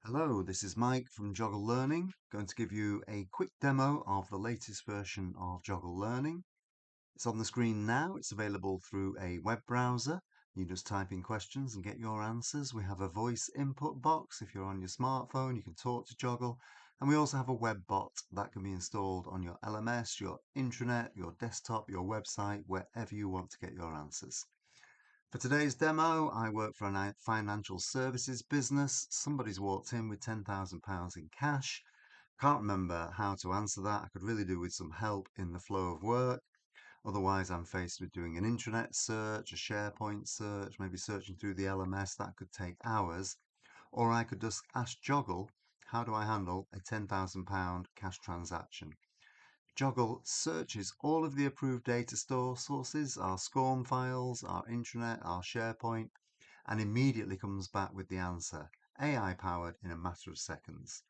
Hello, this is Mike from Joggle Learning. Going to give you a quick demo of the latest version of Joggle Learning. It's on the screen now. It's available through a web browser. You just type in questions and get your answers. We have a voice input box. If you're on your smartphone, you can talk to Joggle. And we also have a web bot that can be installed on your LMS, your intranet, your desktop, your website, wherever you want to get your answers. For today's demo, I work for a financial services business. Somebody's walked in with £10,000 in cash. Can't remember how to answer that. I could really do with some help in the flow of work. Otherwise, I'm faced with doing an intranet search, a SharePoint search, maybe searching through the LMS. That could take hours. Or I could just ask Joggle, how do I handle a £10,000 cash transaction? Joggle searches all of the approved data store sources, our SCORM files, our intranet, our SharePoint, and immediately comes back with the answer, AI powered in a matter of seconds.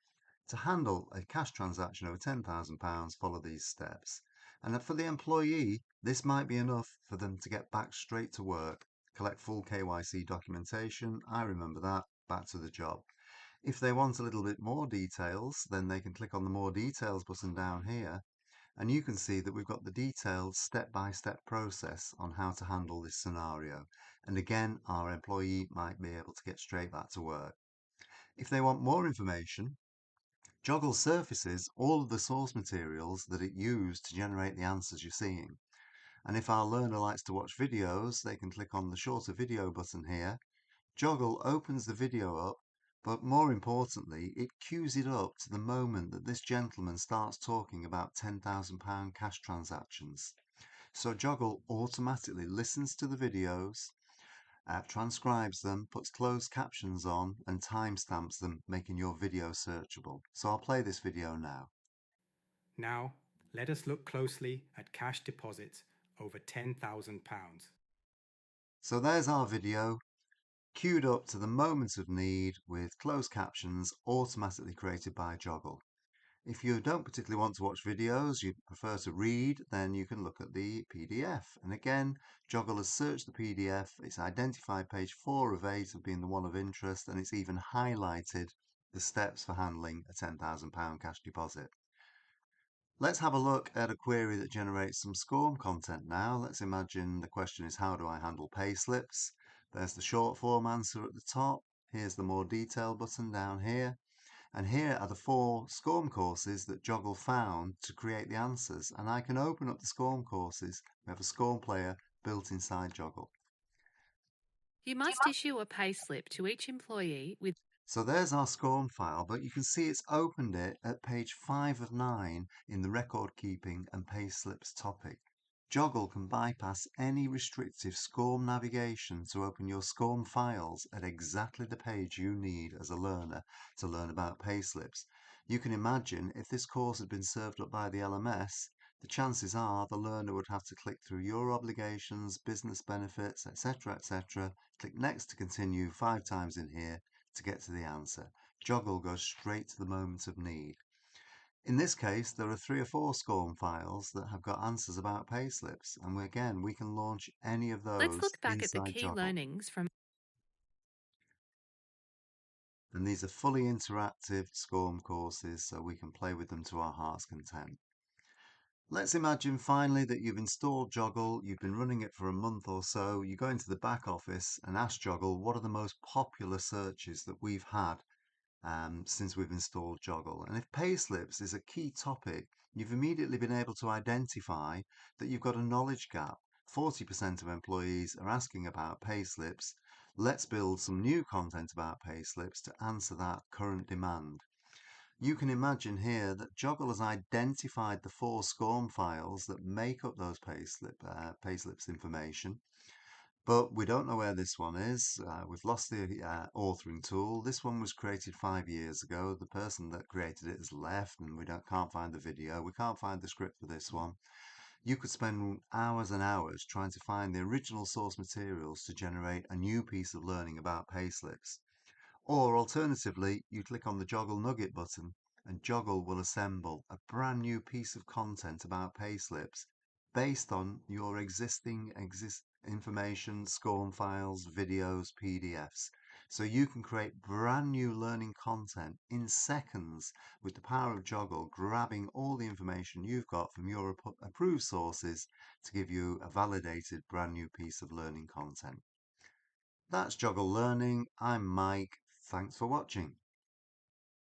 To handle a cash transaction over £10,000, follow these steps. And for the employee, this might be enough for them to get back straight to work, collect full KYC documentation. I remember that, back to the job. If they want a little bit more details, then they can click on the More Details button down here, and you can see that we've got the detailed step-by-step process on how to handle this scenario. And again, our employee might be able to get straight back to work. If they want more information, Joggle surfaces all of the source materials that it used to generate the answers you're seeing. And if our learner likes to watch videos, they can click on the shorter video button here. Joggle opens the video up, but more importantly, it queues it up to the moment that this gentleman starts talking about £10,000 cash transactions. So Joggle automatically listens to the videos, transcribes them, puts closed captions on, and timestamps them, making your video searchable. So I'll play this video now. Now, let us look closely at cash deposits over £10,000. So there's our video, queued up to the moment of need with closed captions automatically created by Joggle. If you don't particularly want to watch videos, you prefer to read, then you can look at the PDF. And again, Joggle has searched the PDF, it's identified page 4 of 8 as being the one of interest, and it's even highlighted the steps for handling a £10,000 cash deposit. Let's have a look at a query that generates some SCORM content now. Let's imagine the question is, how do I handle pay slips? There's the short form answer at the top. Here's the more detailed button down here. And here are the 4 SCORM courses that Joggle found to create the answers. And I can open up the SCORM courses. We have a SCORM player built inside Joggle. You must issue a payslip to each employee with. So there's our SCORM file, but you can see it's opened it at page 5 of 9 in the record keeping and payslips topic. Joggle can bypass any restrictive SCORM navigation to open your SCORM files at exactly the page you need as a learner to learn about payslips. You can imagine if this course had been served up by the LMS, the chances are the learner would have to click through your obligations, business benefits, etc., click next to continue 5 times in here to get to the answer. Joggle goes straight to the moment of need. In this case, there are 3 or 4 SCORM files that have got answers about payslips, and again, we can launch any of Let's those look back at the inside key Joggle. learnings from. And these are fully interactive SCORM courses, so we can play with them to our heart's content. Let's imagine finally that you've installed Joggle, you've been running it for a month or so, you go into the back office and ask Joggle what are the most popular searches that we've had since we've installed Joggle. And if payslips is a key topic, you've immediately been able to identify that you've got a knowledge gap. 40% of employees are asking about payslips. Let's build some new content about payslips to answer that current demand. You can imagine here that Joggle has identified the 4 SCORM files that make up those payslips information. But we don't know where this one is. We've lost the authoring tool. This one was created 5 years ago. The person that created it has left and we can't find the video. We can't find the script for this one. You could spend hours and hours trying to find the original source materials to generate a new piece of learning about payslips. Or alternatively, you click on the Joggle Nugget button and Joggle will assemble a brand new piece of content about payslips based on your existing information, SCORM files, videos, PDFs. So you can create brand new learning content in seconds with the power of Joggle, grabbing all the information you've got from your approved sources to give you a validated brand new piece of learning content. That's Joggle Learning. I'm Mike. Thanks for watching.